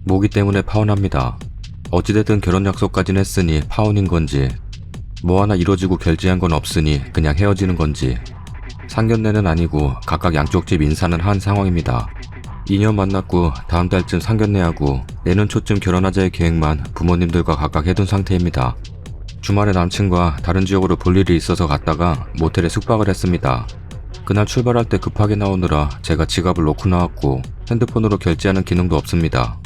모기 때문에 파혼합니다. 어찌됐든 결혼 약속까지는 했으니 파혼인 건지, 뭐 하나 이뤄지고 결제한 건 없으니 그냥 헤어지는 건지, 상견례는 아니고 각각 양쪽 집 인사는 한 상황입니다. 2년 만났고 다음 달쯤 상견례하고 내년 초쯤 결혼하자의 계획만 부모님들과 각각 해둔 상태입니다. 주말에 남친과 다른 지역으로 볼 일이 있어서 갔다가 모텔에 숙박을 했습니다. 그날 출발할 때 급하게 나오느라 제가 지갑을 놓고 나왔고 핸드폰으로 결제하는 기능도 없습니다.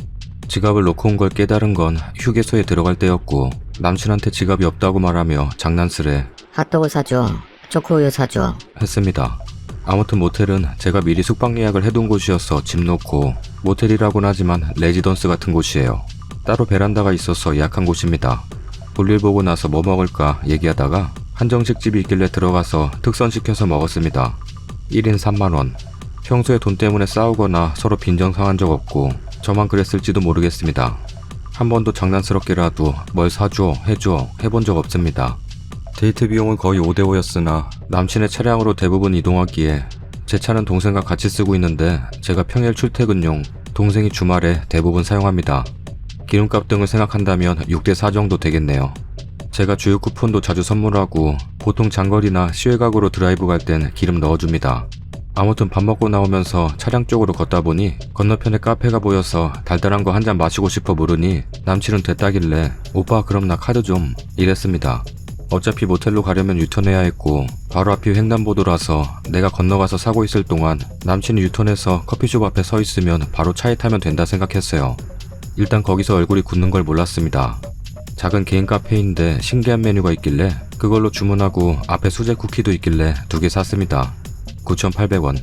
지갑을 놓고 온 걸 깨달은 건 휴게소에 들어갈 때였고 남친한테 지갑이 없다고 말하며 장난스레 핫도그 사줘. 초코우유 사줘. 했습니다. 아무튼 모텔은 제가 미리 숙박 예약을 해둔 곳이어서 집 놓고 모텔이라고는 하지만 레지던스 같은 곳이에요. 따로 베란다가 있어서 예약한 곳입니다. 볼일 보고 나서 뭐 먹을까 얘기하다가 한정식 집이 있길래 들어가서 특선 시켜서 먹었습니다. 1인 3만원. 평소에 돈 때문에 싸우거나 서로 빈정 상한 적 없고 저만 그랬을지도 모르겠습니다. 한 번도 장난스럽게라도 뭘 사줘, 해줘 해본 적 없습니다. 데이트 비용은 거의 5대5였으나 남친의 차량으로 대부분 이동하기에 제 차는 동생과 같이 쓰고 있는데 제가 평일 출퇴근용, 동생이 주말에 대부분 사용합니다. 기름값 등을 생각한다면 6대4 정도 되겠네요. 제가 주유 쿠폰도 자주 선물하고 보통 장거리나 시외각으로 드라이브 갈 땐 기름 넣어줍니다. 아무튼 밥 먹고 나오면서 차량 쪽으로 걷다 보니 건너편에 카페가 보여서 달달한 거 한 잔 마시고 싶어 물으니 남친은 됐다길래 오빠 그럼 나 카드 좀 이랬습니다. 어차피 모텔로 가려면 유턴해야 했고 바로 앞이 횡단보도라서 내가 건너가서 사고 있을 동안 남친이 유턴해서 커피숍 앞에 서 있으면 바로 차에 타면 된다 생각했어요. 일단 거기서 얼굴이 굳는 걸 몰랐습니다. 작은 개인 카페인데 신기한 메뉴가 있길래 그걸로 주문하고 앞에 수제 쿠키도 있길래 2개 샀습니다. 9,800원.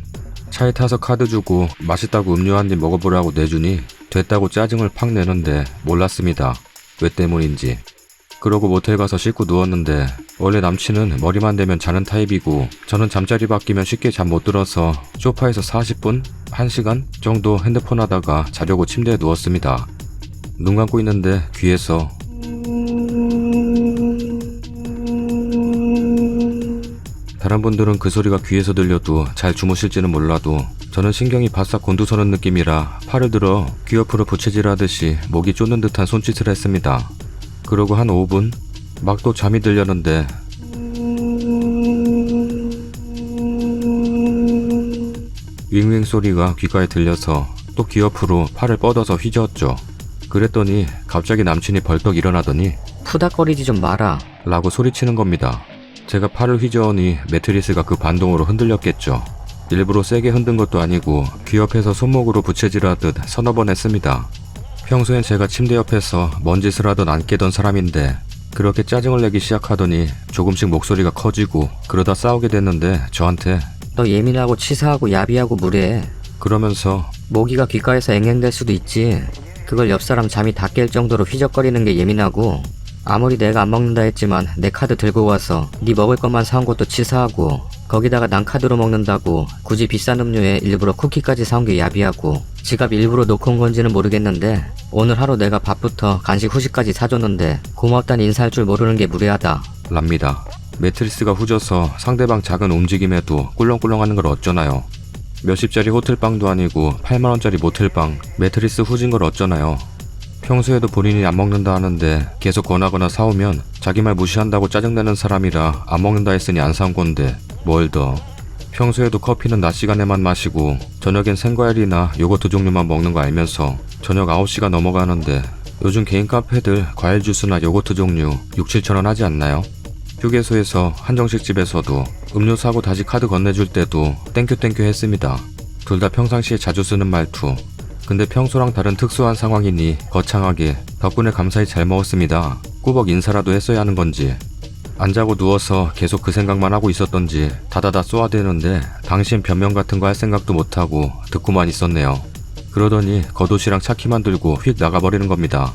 차에 타서 카드 주고 맛있다고 음료 한 입 먹어보라고 내주니 됐다고 짜증을 팍 내는데 몰랐습니다. 왜 때문인지. 그러고 모텔 가서 씻고 누웠는데 원래 남친은 머리만 대면 자는 타입이고 저는 잠자리 바뀌면 쉽게 잠 못 들어서 소파에서 40분? 1시간 정도 핸드폰 하다가 자려고 침대에 누웠습니다. 눈 감고 있는데 귀에서 다른 분들은 그 소리가 귀에서 들려도 잘 주무실지는 몰라도 저는 신경이 바싹 곤두서는 느낌이라 팔을 들어 귀 옆으로 부채질하듯이 목이 쫓는 듯한 손짓을 했습니다. 그러고 한 5분? 막 또 잠이 들려는데 윙윙 소리가 귓가에 들려서 또 귀 옆으로 팔을 뻗어서 휘저었죠. 그랬더니 갑자기 남친이 벌떡 일어나더니 푸닥거리지 좀 마라. 라고 소리치는 겁니다. 제가 팔을 휘저으니 매트리스가 그 반동으로 흔들렸겠죠. 일부러 세게 흔든 것도 아니고 귀 옆에서 손목으로 부채질하듯 서너 번 했습니다. 평소엔 제가 침대 옆에서 뭔 짓을 하던 안 깨던 사람인데 그렇게 짜증을 내기 시작하더니 조금씩 목소리가 커지고 그러다 싸우게 됐는데 저한테 너 예민하고 치사하고 야비하고 무례해. 그러면서 모기가 귓가에서 앵앵댈 수도 있지. 그걸 옆 사람 잠이 다 깰 정도로 휘적거리는 게 예민하고 아무리 내가 안 먹는다 했지만 내 카드 들고 와서 네 먹을 것만 사온 것도 치사하고 거기다가 난 카드로 먹는다고 굳이 비싼 음료에 일부러 쿠키까지 사온 게 야비하고 지갑 일부러 놓고 온 건지는 모르겠는데 오늘 하루 내가 밥부터 간식 후식까지 사줬는데 고맙다는 인사할 줄 모르는 게 무례하다. 랍니다. 매트리스가 후져서 상대방 작은 움직임에도 꿀렁꿀렁하는 걸 어쩌나요. 몇십짜리 호텔방도 아니고 8만원짜리 모텔방 매트리스 후진 걸 어쩌나요. 평소에도 본인이 안 먹는다 하는데 계속 권하거나 사오면 자기 말 무시한다고 짜증내는 사람이라 안 먹는다 했으니 안 사온 건데 뭘 더. 평소에도 커피는 낮 시간에만 마시고 저녁엔 생과일이나 요거트 종류만 먹는 거 알면서 저녁 9시가 넘어가는데 요즘 개인 카페들 과일 주스나 요거트 종류 6-7천원 하지 않나요? 휴게소에서 한정식 집에서도 음료 사고 다시 카드 건네줄 때도 땡큐 했습니다. 둘 다 평상시에 자주 쓰는 말투. 근데 평소랑 다른 특수한 상황이니 거창하게 덕분에 감사히 잘 먹었습니다. 꾸벅 인사라도 했어야 하는 건지 안 자고 누워서 계속 그 생각만 하고 있었던지 다다다 쏘아대는데 당신 변명 같은 거 할 생각도 못하고 듣고만 있었네요. 그러더니 겉옷이랑 차키만 들고 휙 나가버리는 겁니다.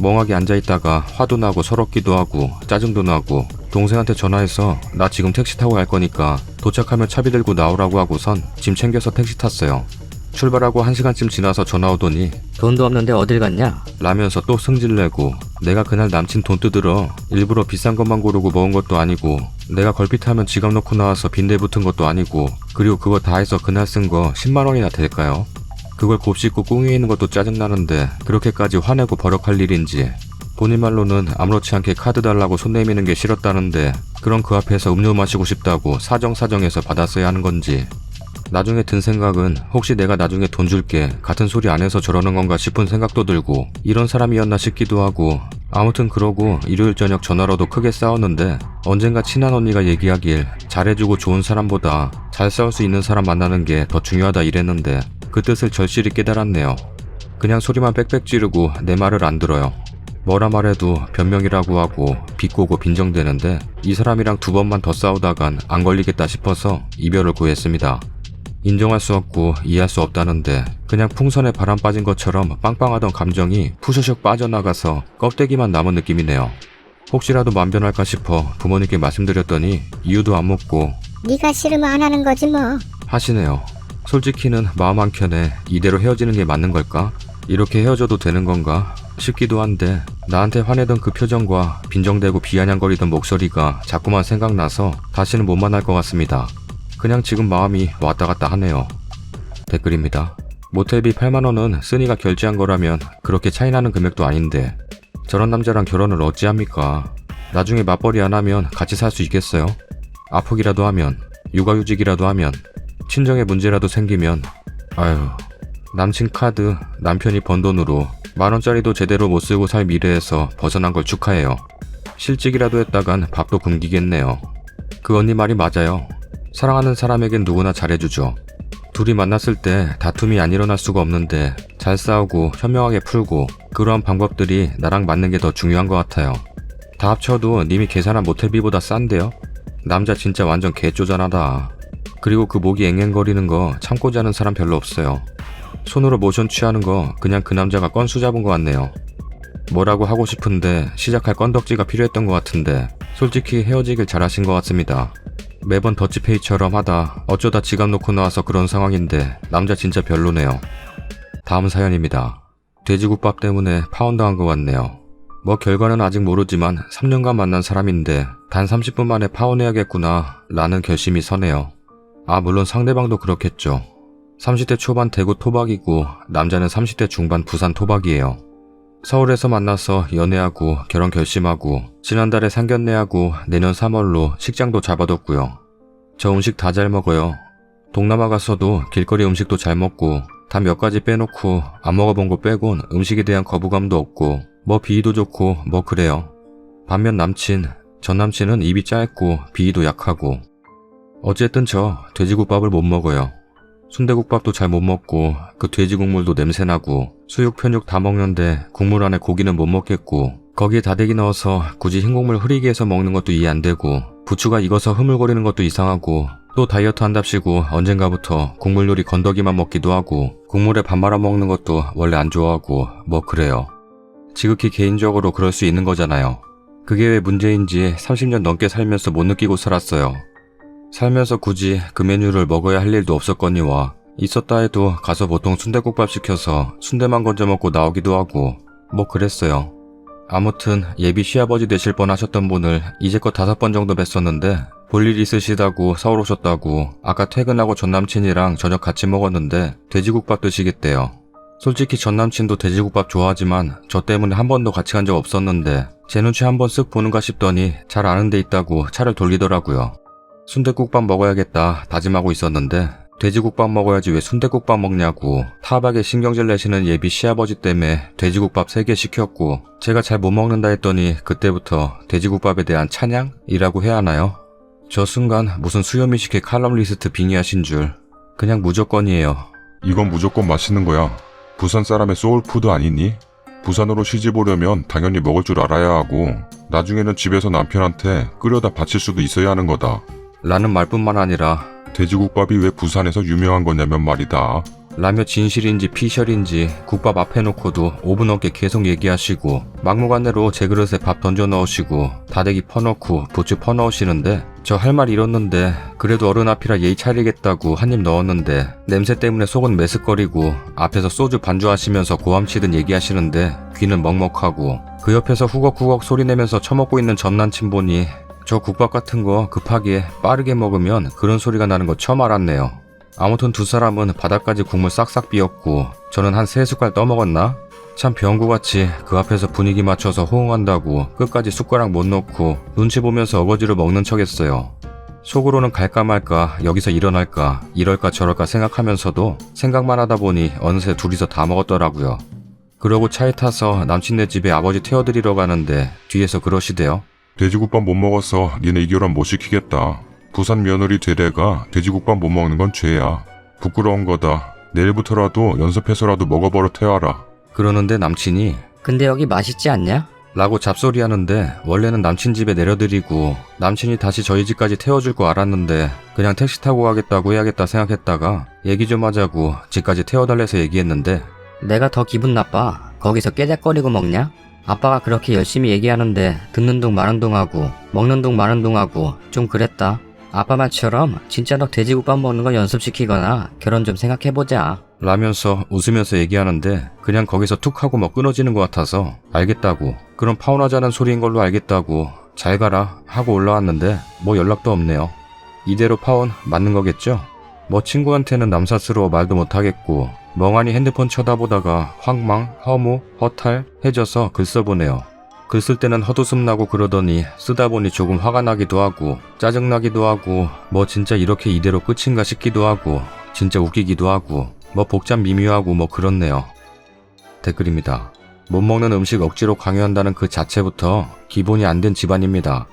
멍하게 앉아있다가 화도 나고 서럽기도 하고 짜증도 나고 동생한테 전화해서 나 지금 택시 타고 갈 거니까 도착하면 차비 들고 나오라고 하고선 짐 챙겨서 택시 탔어요. 출발하고 1시간쯤 지나서 전화 오더니 돈도 없는데 어딜 갔냐? 라면서 또 승질내고 내가 그날 남친 돈 뜯으러 일부러 비싼 것만 고르고 먹은 것도 아니고 내가 걸핏하면 지갑 놓고 나와서 빈대 붙은 것도 아니고 그리고 그거 다 해서 그날 쓴 거 10만원이나 될까요? 그걸 곱씹고 꿍이 있는 것도 짜증나는데 그렇게까지 화내고 버럭할 일인지. 본인 말로는 아무렇지 않게 카드 달라고 손 내미는 게 싫었다는데 그런 그 앞에서 음료 마시고 싶다고 사정사정해서 받았어야 하는 건지. 나중에 든 생각은 혹시 내가 나중에 돈 줄게 같은 소리 안 해서 저러는 건가 싶은 생각도 들고 이런 사람이었나 싶기도 하고. 아무튼 그러고 일요일 저녁 전화로도 크게 싸웠는데 언젠가 친한 언니가 얘기하길 잘해주고 좋은 사람보다 잘 싸울 수 있는 사람 만나는 게 더 중요하다 이랬는데 그 뜻을 절실히 깨달았네요. 그냥 소리만 빽빽 지르고 내 말을 안 들어요. 뭐라 말해도 변명이라고 하고 비꼬고 빈정대는데 이 사람이랑 2번만 더 싸우다간 안 걸리겠다 싶어서 이별을 구했습니다. 인정할 수 없고 이해할 수 없다는데 그냥 풍선에 바람 빠진 것처럼 빵빵하던 감정이 푸셔슉 빠져나가서 껍데기만 남은 느낌이네요. 혹시라도 만변할까 싶어 부모님께 말씀드렸더니 이유도 안 묻고 네가 싫으면 안 하는 거지 뭐. 하시네요. 솔직히는 마음 한켠에 이대로 헤어지는 게 맞는 걸까? 이렇게 헤어져도 되는 건가? 싶기도 한데 나한테 화내던 그 표정과 빈정대고 비아냥거리던 목소리가 자꾸만 생각나서 다시는 못 만날 것 같습니다. 그냥 지금 마음이 왔다 갔다 하네요. 댓글입니다. 모텔비 8만원은 쓰니가 결제한 거라면 그렇게 차이나는 금액도 아닌데 저런 남자랑 결혼을 어찌합니까? 나중에 맞벌이 안 하면 같이 살 수 있겠어요? 아프기라도 하면, 육아휴직이라도 하면, 친정에 문제라도 생기면 아유, 남친 카드, 남편이 번 돈으로 10,000원짜리도 제대로 못 쓰고 살 미래에서 벗어난 걸 축하해요. 실직이라도 했다간 밥도 굶기겠네요. 그 언니 말이 맞아요. 사랑하는 사람에겐 누구나 잘해주죠. 둘이 만났을 때 다툼이 안 일어날 수가 없는데 잘 싸우고 현명하게 풀고 그러한 방법들이 나랑 맞는 게 더 중요한 것 같아요. 다 합쳐도 님이 계산한 모텔비보다 싼데요? 남자 진짜 완전 개쪼잔하다. 그리고 그 목이 앵앵거리는 거 참고자 하는 사람 별로 없어요. 손으로 모션 취하는 거 그냥 그 남자가 건수 잡은 것 같네요. 뭐라고 하고 싶은데 시작할 건덕지가 필요했던 것 같은데 솔직히 헤어지길 잘하신 것 같습니다. 매번 더치페이처럼 하다 어쩌다 지갑 놓고 나와서 그런 상황인데 남자 진짜 별로네요. 다음 사연입니다. 돼지국밥 때문에 파혼당한 것 같네요. 뭐 결과는 아직 모르지만 3년간 만난 사람인데 단 30분 만에 파혼해야겠구나 라는 결심이 서네요. 아 물론 상대방도 그렇겠죠. 30대 초반 대구 토박이고 남자는 30대 중반 부산 토박이에요. 서울에서 만나서 연애하고 결혼 결심하고 지난달에 상견례하고 내년 3월로 식장도 잡아뒀고요. 저 음식 다 잘 먹어요. 동남아 가서도 길거리 음식도 잘 먹고 다 몇 가지 빼놓고 안 먹어본 거 빼곤 음식에 대한 거부감도 없고 뭐 비위도 좋고 뭐 그래요. 반면 전 남친은 입이 짧고 비위도 약하고. 어쨌든 저 돼지국밥을 못 먹어요. 순대국밥도 잘 못 먹고 그 돼지 국물도 냄새나고 수육 편육 다 먹는데 국물 안에 고기는 못 먹겠고 거기에 다대기 넣어서 굳이 흰국물 흐리게 해서 먹는 것도 이해 안 되고 부추가 익어서 흐물거리는 것도 이상하고 또 다이어트 한답시고 언젠가부터 국물 요리 건더기만 먹기도 하고 국물에 밥 말아 먹는 것도 원래 안 좋아하고 뭐 그래요. 지극히 개인적으로 그럴 수 있는 거잖아요. 그게 왜 문제인지 30년 넘게 살면서 못 느끼고 살았어요. 살면서 굳이 그 메뉴를 먹어야 할 일도 없었거니와 있었다 해도 가서 보통 순대국밥 시켜서 순대만 건져 먹고 나오기도 하고 뭐 그랬어요. 아무튼 예비 시아버지 되실 뻔 하셨던 분을 이제껏 5번 정도 뵀었는데 볼일 있으시다고 서울 오셨다고 아까 퇴근하고 전남친이랑 저녁 같이 먹었는데 돼지국밥 드시겠대요. 솔직히 전남친도 돼지국밥 좋아하지만 저 때문에 한 번도 같이 간 적 없었는데 제 눈치 한번 쓱 보는가 싶더니 잘 아는 데 있다고 차를 돌리더라고요. 순댓국밥 먹어야겠다 다짐하고 있었는데 돼지국밥 먹어야지 왜 순댓국밥 먹냐고 타박에 신경질 내시는 예비 시아버지 때문에 돼지국밥 3개 시켰고 제가 잘 못 먹는다 했더니 그때부터 돼지국밥에 대한 찬양이라고 해야 하나요? 저 순간 무슨 수요미식회 칼럼 리스트 빙의하신 줄. 그냥 무조건이에요. 이건 무조건 맛있는 거야. 부산 사람의 소울푸드 아니니? 부산으로 시집 오려면 당연히 먹을 줄 알아야 하고 나중에는 집에서 남편한테 끓여다 바칠 수도 있어야 하는 거다. 라는 말뿐만 아니라 돼지국밥이 왜 부산에서 유명한 거냐면 말이다. 라며 진실인지 피셜인지 국밥 앞에 놓고도 5분 넘게 계속 얘기하시고 막무가내로 제 그릇에 밥 던져 넣으시고 다대기 퍼넣고 부추 퍼넣으시는데 저 할 말 잃었는데 그래도 어른 앞이라 예의 차리겠다고 한 입 넣었는데 냄새 때문에 속은 메스꺼리고 앞에서 소주 반주하시면서 고함치듯 얘기하시는데 귀는 먹먹하고 그 옆에서 후걱후걱 소리내면서 처먹고 있는 전남친 보니 저 국밥 같은 거 급하게 빠르게 먹으면 그런 소리가 나는 거 처음 알았네요. 아무튼 두 사람은 바닥까지 국물 싹싹 비웠고 저는 한 3숟갈 떠먹었나? 참 병구같이 그 앞에서 분위기 맞춰서 호응한다고 끝까지 숟가락 못 놓고 눈치 보면서 어거지로 먹는 척했어요. 속으로는 갈까 말까, 여기서 일어날까, 이럴까 저럴까 생각하면서도 생각만 하다 보니 어느새 둘이서 다 먹었더라고요. 그러고 차에 타서 남친네 집에 아버지 태워드리러 가는데 뒤에서 그러시대요. 돼지국밥 못 먹어서 니네 이 결혼 못 시키겠다. 부산 며느리 되래가 돼지국밥 못 먹는 건 죄야. 부끄러운 거다. 내일부터라도 연습해서라도 먹어버려 태워라. 그러는데 남친이 근데 여기 맛있지 않냐? 라고 잡소리하는데 원래는 남친 집에 내려드리고 남친이 다시 저희 집까지 태워줄 거 알았는데 그냥 택시 타고 가겠다고 해야겠다 생각했다가 얘기 좀 하자고 집까지 태워달래서 얘기했는데 내가 더 기분 나빠. 거기서 깨작거리고 먹냐? 아빠가 그렇게 열심히 얘기하는데 듣는 둥 마는 둥 하고 먹는 둥 마는 둥 하고 좀 그랬다. 아빠 말처럼 진짜 너 돼지국밥 먹는 거 연습시키거나 결혼 좀 생각해보자. 라면서 웃으면서 얘기하는데 그냥 거기서 툭 하고 뭐 끊어지는 것 같아서 알겠다고, 그럼 파혼하자는 소리인 걸로 알겠다고 잘 가라 하고 올라왔는데 뭐 연락도 없네요. 이대로 파혼 맞는 거겠죠? 뭐 친구한테는 남사스러워 말도 못하겠고 멍하니 핸드폰 쳐다보다가 황망, 허무, 허탈 해져서 글 써보네요. 글 쓸 때는 헛웃음 나고 그러더니 쓰다 보니 조금 화가 나기도 하고 짜증나기도 하고 뭐 진짜 이렇게 이대로 끝인가 싶기도 하고 진짜 웃기기도 하고 뭐 복잡 미묘하고 뭐 그렇네요. 댓글입니다. 못 먹는 음식 억지로 강요한다는 그 자체부터 기본이 안 된 집안입니다.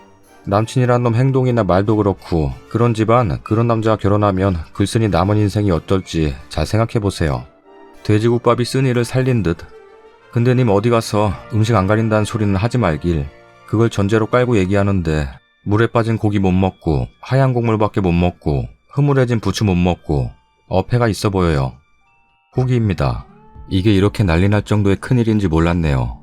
남친이란 놈 행동이나 말도 그렇고 그런 집안, 그런 남자와 결혼하면 글쓴이 남은 인생이 어떨지 잘 생각해보세요. 돼지국밥이 쓴이를 살린 듯. 근데 님 어디 가서 음식 안 가린다는 소리는 하지 말길. 그걸 전제로 깔고 얘기하는데 물에 빠진 고기 못 먹고 하얀 곡물밖에 못 먹고 흐물해진 부추 못 먹고 어폐가 있어 보여요. 후기입니다. 이게 이렇게 난리 날 정도의 큰일인지 몰랐네요.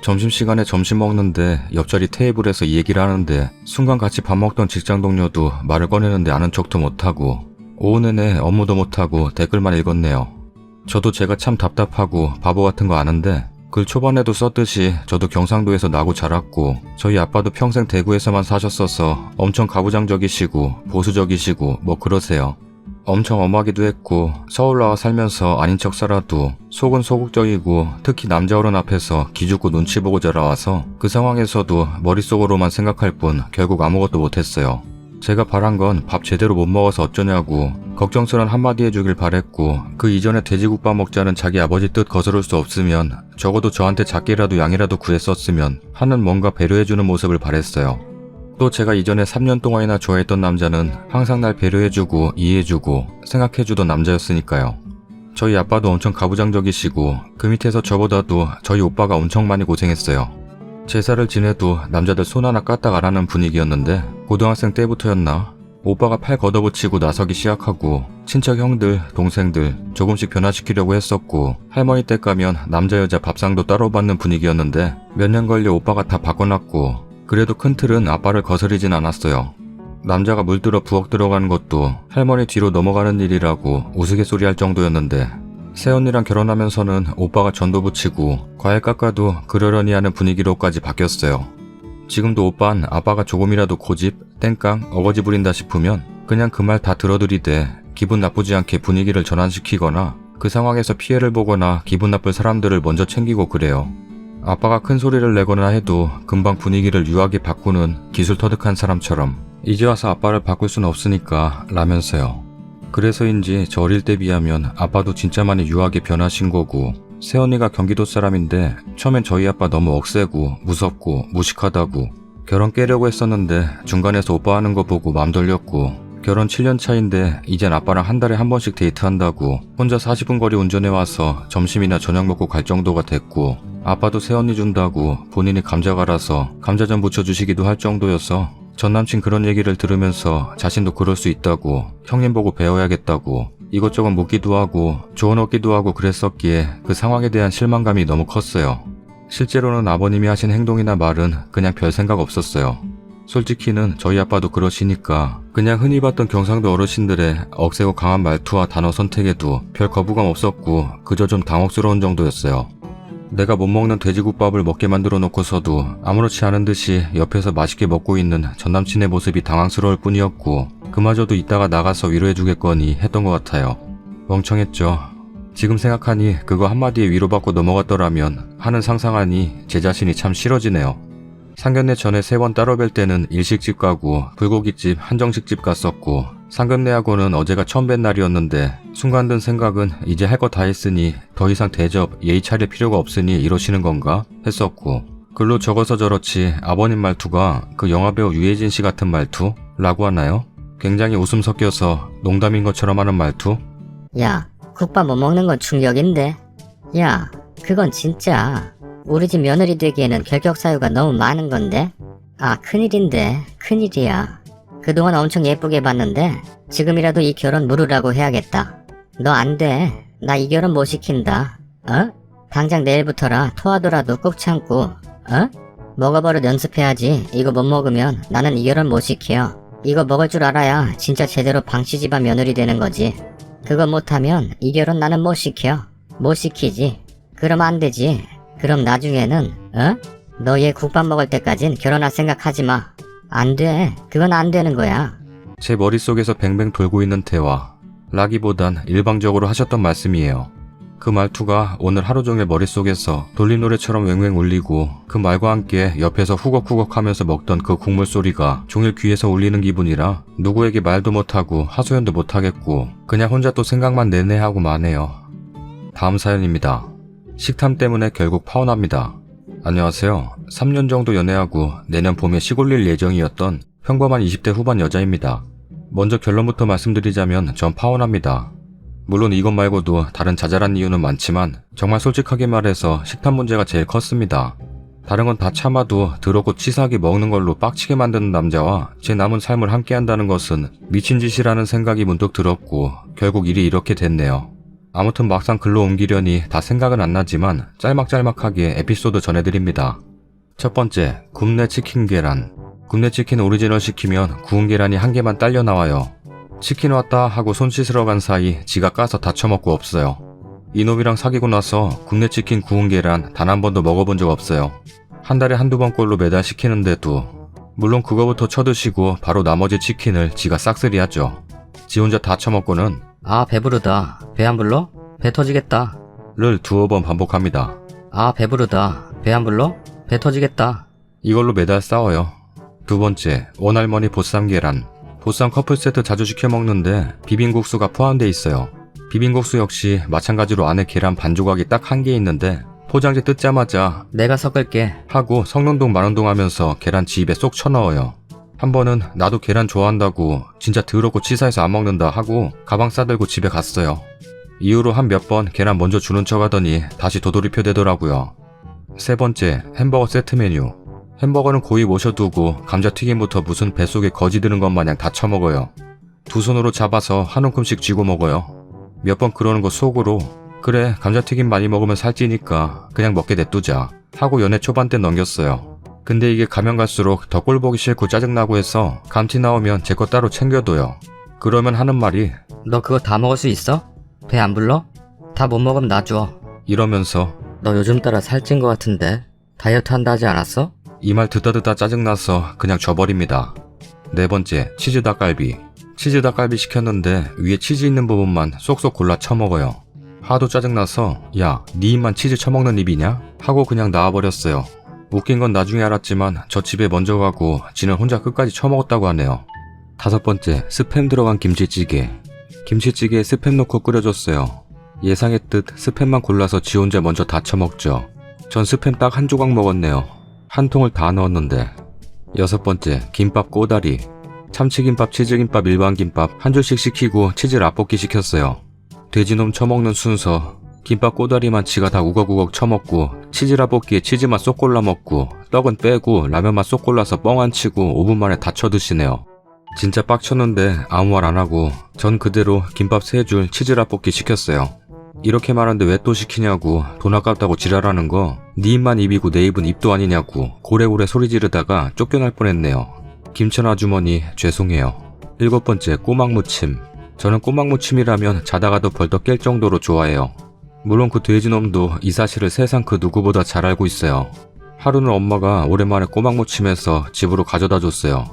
점심시간에 점심 먹는데 옆자리 테이블에서 이 얘기를 하는데 순간 같이 밥 먹던 직장 동료도 말을 꺼내는데 아는 척도 못하고 오후 내내 업무도 못하고 댓글만 읽었네요. 저도 제가 참 답답하고 바보 같은 거 아는데 글 초반에도 썼듯이 저도 경상도에서 나고 자랐고 저희 아빠도 평생 대구에서만 사셨어서 엄청 가부장적이시고 보수적이시고 뭐 그러세요. 엄청 엄하기도 했고 서울 나와 살면서 아닌 척 살아도 속은 소극적이고 특히 남자 어른 앞에서 기죽고 눈치 보고 자라와서 그 상황에서도 머릿속으로만 생각할 뿐 결국 아무것도 못했어요. 제가 바란 건 밥 제대로 못 먹어서 어쩌냐고 걱정스런 한마디 해주길 바랬고 그 이전에 돼지국밥 먹자는 자기 아버지 뜻 거스를 수 없으면 적어도 저한테 작게라도 양이라도 구했었으면 하는 뭔가 배려해주는 모습을 바랬어요. 또 제가 이전에 3년 동안이나 좋아했던 남자는 항상 날 배려해주고 이해해주고 생각해주던 남자였으니까요. 저희 아빠도 엄청 가부장적이시고 그 밑에서 저보다도 저희 오빠가 엄청 많이 고생했어요. 제사를 지내도 남자들 손 하나 까딱 안 하는 분위기였는데 고등학생 때부터였나 오빠가 팔 걷어붙이고 나서기 시작하고 친척 형들, 동생들 조금씩 변화시키려고 했었고 할머니 댁 가면 남자 여자 밥상도 따로 받는 분위기였는데 몇 년 걸려 오빠가 다 바꿔놨고 그래도 큰 틀은 아빠를 거스르진 않았어요. 남자가 물들어 부엌 들어가는 것도 할머니 뒤로 넘어가는 일이라고 우스갯소리 할 정도였는데 새언니랑 결혼하면서는 오빠가 전도 붙이고 과일 깎아도 그러려니 하는 분위기로까지 바뀌었어요. 지금도 오빤 아빠가 조금이라도 고집, 땡깡, 어거지 부린다 싶으면 그냥 그 말 다 들어드리되 기분 나쁘지 않게 분위기를 전환시키거나 그 상황에서 피해를 보거나 기분 나쁠 사람들을 먼저 챙기고 그래요. 아빠가 큰 소리를 내거나 해도 금방 분위기를 유하게 바꾸는 기술 터득한 사람처럼 이제 와서 아빠를 바꿀 순 없으니까 라면서요. 그래서인지 저 어릴 때 비하면 아빠도 진짜 많이 유하게 변하신 거고 새언니가 경기도 사람인데 처음엔 저희 아빠 너무 억세고 무섭고 무식하다고 결혼 깨려고 했었는데 중간에서 오빠 하는 거 보고 맘 돌렸고 결혼 7년 차인데 이젠 아빠랑 한 달에 한 번씩 데이트한다고 혼자 40분 거리 운전해와서 점심이나 저녁 먹고 갈 정도가 됐고 아빠도 새언니 준다고 본인이 감자 갈아서 감자전 부쳐주시기도 할 정도여서 전남친 그런 얘기를 들으면서 자신도 그럴 수 있다고 형님 보고 배워야겠다고 이것저것 묻기도 하고 조언 얻기도 하고 그랬었기에 그 상황에 대한 실망감이 너무 컸어요. 실제로는 아버님이 하신 행동이나 말은 그냥 별 생각 없었어요. 솔직히는 저희 아빠도 그러시니까 그냥 흔히 봤던 경상도 어르신들의 억세고 강한 말투와 단어 선택에도 별 거부감 없었고 그저 좀 당혹스러운 정도였어요. 내가 못 먹는 돼지국밥을 먹게 만들어 놓고서도 아무렇지 않은 듯이 옆에서 맛있게 먹고 있는 전남친의 모습이 당황스러울 뿐이었고 그마저도 이따가 나가서 위로해주겠거니 했던 것 같아요. 멍청했죠. 지금 생각하니 그거 한마디에 위로받고 넘어갔더라면 하는 상상하니 제 자신이 참 싫어지네요. 상견례 전에 3번 따로 뵐 때는 일식집 가고 불고기집, 한정식집 갔었고 상견례하고는 어제가 처음 뵌 날이었는데 순간 든 생각은 이제 할 거 다 했으니 더 이상 대접, 예의 차릴 필요가 없으니 이러시는 건가 했었고 글로 적어서 저렇지 아버님 말투가 그 영화배우 유해진 씨 같은 말투라고 하나요? 굉장히 웃음 섞여서 농담인 것처럼 하는 말투? 야, 국밥 못 먹는 건 충격인데. 야, 그건 진짜 우리 집 며느리 되기에는 결격 사유가 너무 많은 건데. 아, 큰일인데, 큰일이야. 그동안 엄청 예쁘게 봤는데 지금이라도 이 결혼 무르라고 해야겠다. 너 안 돼. 나 이 결혼 못 시킨다. 어? 당장 내일부터라 토하더라도 꾹 참고, 어? 먹어버릇 연습해야지. 이거 못 먹으면 나는 이 결혼 못 시켜. 이거 먹을 줄 알아야 진짜 제대로 방씨집안 며느리 되는 거지. 그거 못하면 이 결혼 나는 못 시켜. 못 시키지. 그럼 안 되지. 그럼 나중에는, 어? 너 얘 국밥 먹을 때까진 결혼할 생각 하지 마. 안 돼. 그건 안 되는 거야. 제 머릿속에서 뱅뱅 돌고 있는 대화. 라기보단 일방적으로 하셨던 말씀이에요. 그 말투가 오늘 하루 종일 머릿속에서 돌림노래처럼 왱왱 울리고 그 말과 함께 옆에서 후걱후걱 하면서 먹던 그 국물 소리가 종일 귀에서 울리는 기분이라 누구에게 말도 못하고 하소연도 못하겠고 그냥 혼자 또 생각만 내내 하고 마네요. 다음 사연입니다. 식탐 때문에 결국 파혼합니다. 안녕하세요. 3년 정도 연애하고 내년 봄에 시골릴 예정이었던 평범한 20대 후반 여자입니다. 먼저 결론부터 말씀드리자면 전 파혼합니다. 물론 이것 말고도 다른 자잘한 이유는 많지만 정말 솔직하게 말해서 식탐 문제가 제일 컸습니다. 다른 건 다 참아도 더럽고 치사하게 먹는 걸로 빡치게 만드는 남자와 제 남은 삶을 함께 한다는 것은 미친 짓이라는 생각이 문득 들었고 결국 일이 이렇게 됐네요. 아무튼 막상 글로 옮기려니 다 생각은 안 나지만 짤막짤막하게 에피소드 전해드립니다. 첫 번째, 굽네 치킨 계란. 굽네 치킨 오리지널 시키면 구운 계란이 한 개만 딸려 나와요. 치킨 왔다 하고 손 씻으러 간 사이 지가 까서 다 처먹고 없어요. 이놈이랑 사귀고 나서 굽네 치킨 구운 계란 단 한 번도 먹어본 적 없어요. 한 달에 한두 번꼴로 매달 시키는데도 물론 그거부터 쳐드시고 바로 나머지 치킨을 지가 싹쓸이 하죠. 지 혼자 다 처먹고는 아, 배부르다. 배 안 불러? 배 터지겠다. 를 두어 번 반복합니다. 아, 배부르다. 배 안 불러? 배 터지겠다. 이걸로 매달 싸워요. 두 번째, 원할머니 보쌈 계란. 보쌈 커플 세트 자주 시켜 먹는데 비빔국수가 포함되어 있어요. 비빔국수 역시 마찬가지로 안에 계란 반 조각이 딱 한 개 있는데 포장지 뜯자마자 내가 섞을게. 하고 성능동 만원동 하면서 계란 지 입에 쏙 쳐넣어요. 한 번은 나도 계란 좋아한다고 진짜 더럽고 치사해서 안 먹는다 하고 가방 싸들고 집에 갔어요. 이후로 한 몇 번 계란 먼저 주는 척 하더니 다시 도돌이표 되더라고요. 세 번째, 햄버거 세트 메뉴. 햄버거는 고이 모셔두고 감자튀김부터 무슨 뱃속에 거지 드는 것 마냥 다 처먹어요. 두 손으로 잡아서 한 움큼씩 쥐고 먹어요. 몇 번 그러는 거 속으로 그래 감자튀김 많이 먹으면 살찌니까 그냥 먹게 냅두자 하고 연애 초반 때 넘겼어요. 근데 이게 가면 갈수록 더 꼴보기 싫고 짜증나고 해서 감튀 나오면 제 거 따로 챙겨둬요. 그러면 하는 말이 너 그거 다 먹을 수 있어? 배 안 불러? 다 못 먹으면 놔줘. 이러면서 너 요즘 따라 살찐 거 같은데? 다이어트 한다 하지 않았어? 이 말 듣다 짜증나서 그냥 줘버립니다. 네 번째, 치즈 닭갈비. 치즈 닭갈비 시켰는데 위에 치즈 있는 부분만 쏙쏙 골라 처먹어요. 하도 짜증나서 야, 네 입만 치즈 처먹는 입이냐? 하고 그냥 나와버렸어요. 웃긴 건 나중에 알았지만 저 집에 먼저 가고 지는 혼자 끝까지 처먹었다고 하네요. 다섯 번째, 스팸 들어간 김치찌개. 김치찌개에 스팸 넣고 끓여줬어요. 예상했듯 스팸만 골라서 지 혼자 먼저 다 처먹죠. 전 스팸 딱 한 조각 먹었네요. 한 통을 다 넣었는데. 여섯 번째, 김밥 꼬다리. 참치김밥, 치즈김밥, 일반 김밥 한 줄씩 시키고 치즈 라볶이 시켰어요. 돼지놈 처먹는 순서. 김밥 꼬다리만 지가 다 우걱우걱 처먹고 치즈 라볶이에 치즈만 쏙 골라 먹고 떡은 빼고 라면만 쏙 골라서 뻥 안 치고 5분 만에 다 쳐드시네요. 진짜 빡쳤는데 아무 말 안 하고 전 그대로 김밥 3줄 치즈 라볶이 시켰어요. 이렇게 말하는데 왜 또 시키냐고 돈 아깝다고 지랄하는 거 네 입만 입이고 내 입은 입도 아니냐고 고래고래 소리 지르다가 쫓겨날 뻔했네요. 김천 아주머니 죄송해요. 일곱 번째, 꼬막무침. 저는 꼬막무침이라면 자다가도 벌떡 깰 정도로 좋아해요. 물론 그 돼지놈도 이 사실을 세상 그 누구보다 잘 알고 있어요. 하루는 엄마가 오랜만에 꼬막무침해서 집으로 가져다 줬어요.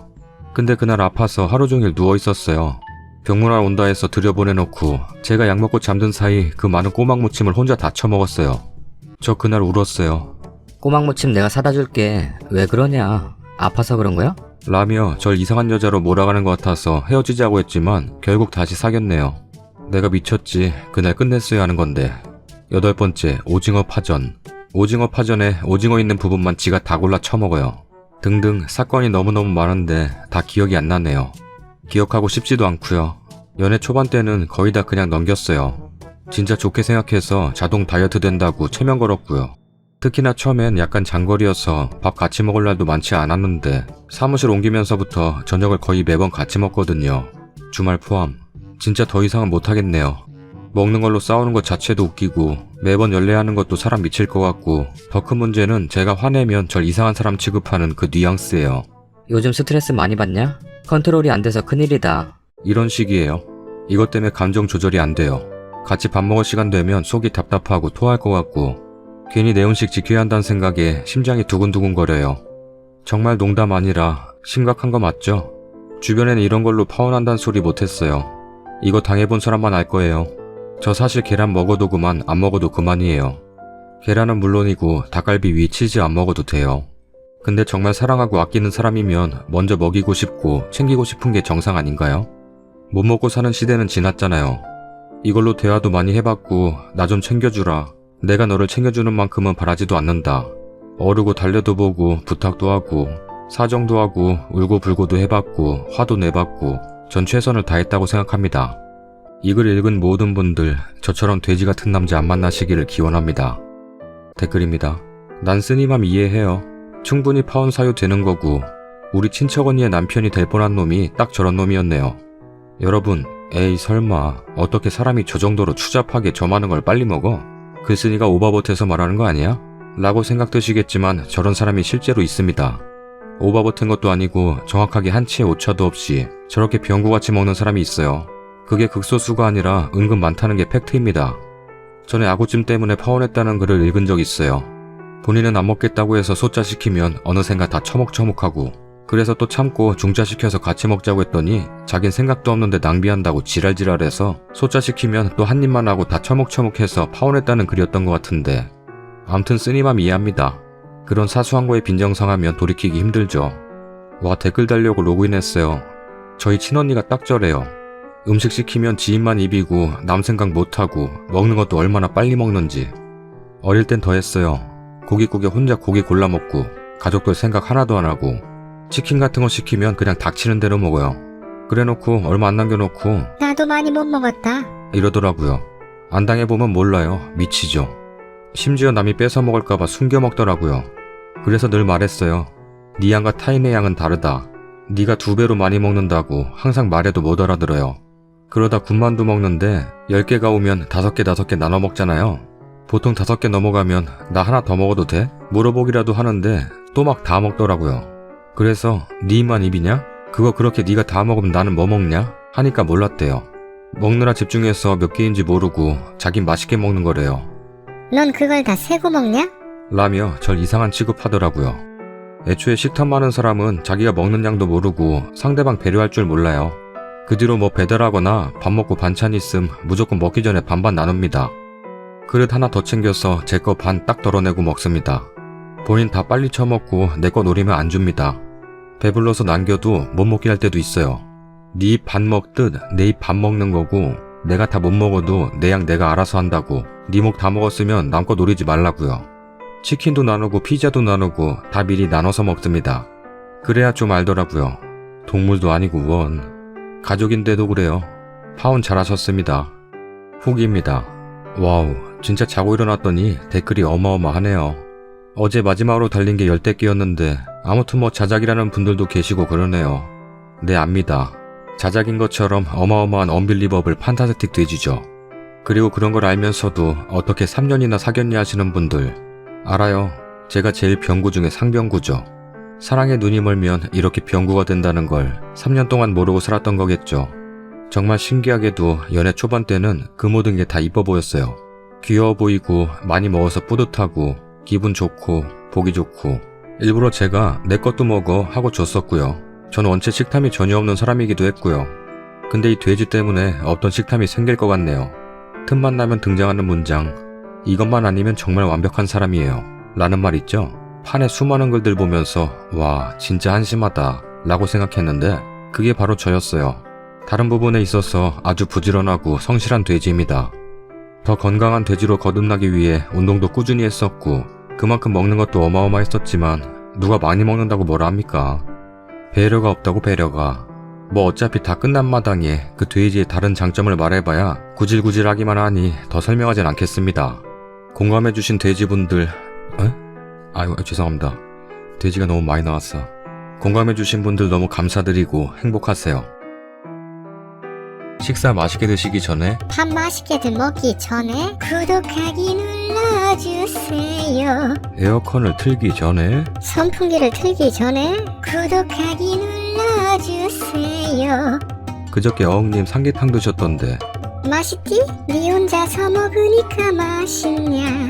그날 밤 저녁 11시 반쯤 되었어요. 엄마가 근데 그날 아파서 하루 종일 누워 있었어요. 병문안 온다 해서 들여보내놓고 제가 약 먹고 잠든 사이 그 많은 꼬막 무침을 혼자 다 처먹었어요. 저 그날 울었어요. 꼬막 무침 내가 사다 줄게. 왜 그러냐? 아파서 그런 거야? 라며 절 이상한 여자로 몰아가는 것 같아서 헤어지자고 했지만 결국 다시 사귀었네요. 내가 미쳤지. 그날 끝냈어야 하는 건데. 8번째, 오징어 파전. 오징어 파전에 오징어 있는 부분만 지가 다 골라 처먹어요. 등등 사건이 너무너무 많은데 다 기억이 안 나네요. 기억하고 싶지도 않고요. 연애 초반 때는 거의 다 그냥 넘겼어요. 진짜 좋게 생각해서 자동 다이어트 된다고 체면 걸었고요. 특히나 처음엔 약간 장거리여서 밥 같이 먹을 날도 많지 않았는데 사무실 옮기면서부터 저녁을 거의 매번 같이 먹거든요. 주말 포함. 진짜 더 이상은 못하겠네요. 먹는 걸로 싸우는 것 자체도 웃기고 매번 연애하는 것도 사람 미칠 것 같고 더 큰 문제는 제가 화내면 절 이상한 사람 취급하는 그 뉘앙스예요. 요즘 스트레스 많이 받냐? 컨트롤이 안 돼서 큰일이다. 이런 식이에요. 이것 때문에 감정 조절이 안 돼요. 같이 밥 먹을 시간 되면 속이 답답하고 토할 것 같고 괜히 내 음식 지켜야 한다는 생각에 심장이 두근두근거려요. 정말 농담 아니라 심각한 거 맞죠? 주변에는 이런 걸로 파혼한다는 소리 못했어요. 이거 당해본 사람만 알 거예요. 저 사실 계란 먹어도 그만 안 먹어도 그만이에요. 계란은 물론이고 닭갈비 위 치즈 안 먹어도 돼요. 근데 정말 사랑하고 아끼는 사람이면 먼저 먹이고 싶고 챙기고 싶은 게 정상 아닌가요? 못 먹고 사는 시대는 지났잖아요. 이걸로 대화도 많이 해봤고 나 좀 챙겨주라. 내가 너를 챙겨주는 만큼은 바라지도 않는다. 어르고 달려도 보고 부탁도 하고 사정도 하고 울고불고도 해봤고 화도 내봤고 전 최선을 다했다고 생각합니다. 이 글 읽은 모든 분들 저처럼 돼지 같은 남자 안 만나시기를 기원합니다. 댓글입니다. 난 쓰니맘 이해해요. 충분히 파혼 사유 되는 거고 우리 친척 언니의 남편이 될 뻔한 놈이 딱 저런 놈이었네요. 여러분, 에이 설마 어떻게 사람이 저 정도로 추잡하게 저 많은 걸 빨리 먹어? 글쓴이가 오바봇해서 말하는 거 아니야? 라고 생각드시겠지만 저런 사람이 실제로 있습니다. 오바봇한 것도 아니고 정확하게 한 치의 오차도 없이 저렇게 병구같이 먹는 사람이 있어요. 그게 극소수가 아니라 은근 많다는 게 팩트입니다. 전에 아구찜 때문에 파혼했다는 글을 읽은 적 있어요. 본인은 안 먹겠다고 해서 소짜 시키면 어느샌가 다 처먹처먹하고 그래서 또 참고 중짜 시켜서 같이 먹자고 했더니 자긴 생각도 없는데 낭비한다고 지랄지랄해서 소짜 시키면 또 한 입만 하고 다 처먹처먹해서 파혼했다는 글이었던 것 같은데 암튼 쓰니맘 이해합니다. 그런 사소한 거에 빈정상하면 돌이키기 힘들죠. 와 댓글 달려고 로그인했어요. 저희 친언니가 딱 저래요. 음식 시키면 지인만 입이고 남 생각 못하고 먹는 것도 얼마나 빨리 먹는지. 어릴 땐 더 했어요. 고깃국에 혼자 고기 골라 먹고 가족들 생각 하나도 안 하고 치킨 같은 거 시키면 그냥 닥치는 대로 먹어요. 그래놓고 얼마 안 남겨놓고 나도 많이 못 먹었다. 이러더라고요. 안 당해보면 몰라요. 미치죠. 심지어 남이 뺏어 먹을까봐 숨겨 먹더라고요. 그래서 늘 말했어요. 네 양과 타인의 양은 다르다. 네가 2배로 많이 먹는다고 항상 말해도 못 알아들어요. 그러다 군만두 먹는데 10개가 오면 5개 나눠 먹잖아요. 보통 5개 넘어가면 나 하나 더 먹어도 돼? 물어보기라도 하는데 또 막 다 먹더라고요. 그래서 네 입만 입이냐? 그거 그렇게 네가 다 먹으면 나는 뭐 먹냐? 하니까 몰랐대요. 먹느라 집중해서 몇 개인지 모르고 자긴 맛있게 먹는 거래요. 넌 그걸 다 세고 먹냐? 라며 절 이상한 취급하더라고요. 애초에 식탐 많은 사람은 자기가 먹는 양도 모르고 상대방 배려할 줄 몰라요. 그 뒤로 뭐 배달하거나 밥 먹고 반찬 있음 무조건 먹기 전에 반반 나눕니다. 그릇 하나 더 챙겨서 제 거 반 딱 덜어내고 먹습니다. 본인 다 빨리 처먹고 내 거 노리면 안 줍니다. 배불러서 남겨도 못 먹게 할 때도 있어요. 네 입 반 먹듯 내 입 반 먹는 거고 내가 다 못 먹어도 내 양 내가 알아서 한다고 네 목 다 먹었으면 남 거 노리지 말라고요. 치킨도 나누고 피자도 나누고 다 미리 나눠서 먹습니다. 그래야 좀 알더라고요. 동물도 아니고 원. 가족인데도 그래요. 파혼 잘하셨습니다. 후기입니다. 와우, 진짜 자고 일어났더니 댓글이 어마어마하네요. 어제 마지막으로 달린 게 10대 개였는데 아무튼 뭐 자작이라는 분들도 계시고 그러네요. 네, 압니다. 자작인 것처럼 어마어마한 언빌리버블 판타스틱 돼지죠. 그리고 그런 걸 알면서도 어떻게 3년이나 사귀었냐 하시는 분들 알아요. 제가 제일 병구 중에 상병구죠. 사랑에 눈이 멀면 이렇게 병구가 된다는 걸 3년 동안 모르고 살았던 거겠죠. 정말 신기하게도 연애 초반 때는 그 모든 게 다 이뻐 보였어요. 귀여워 보이고 많이 먹어서 뿌듯하고 기분 좋고 보기 좋고 일부러 제가 내 것도 먹어 하고 줬었고요. 전 원체 식탐이 전혀 없는 사람이기도 했고요. 근데 이 돼지 때문에 없던 식탐이 생길 것 같네요. 틈만 나면 등장하는 문장, 이것만 아니면 정말 완벽한 사람이에요 라는 말 있죠? 판에 수많은 글들 보면서 와 진짜 한심하다 라고 생각했는데 그게 바로 저였어요. 다른 부분에 있어서 아주 부지런하고 성실한 돼지입니다. 더 건강한 돼지로 거듭나기 위해 운동도 꾸준히 했었고 그만큼 먹는 것도 어마어마했었지만 누가 많이 먹는다고 뭐라 합니까? 배려가 없다고 배려가. 뭐 어차피 다 끝난 마당에 그 돼지의 다른 장점을 말해봐야 구질구질하기만 하니 더 설명하진 않겠습니다. 공감해주신 돼지분들 아유 죄송합니다. 돼지가 너무 많이 나왔어. 공감해주신 분들 너무 감사드리고 행복하세요. 식사 맛있게 드시기 전에 밥 맛있게들 먹기 전에 구독하기 눌러주세요. 에어컨을 틀기 전에 선풍기를 틀기 전에 구독하기 눌러주세요. 그저께 어흥님 삼계탕 드셨던데 맛있지? 네 혼자서 먹으니까 맛있냐?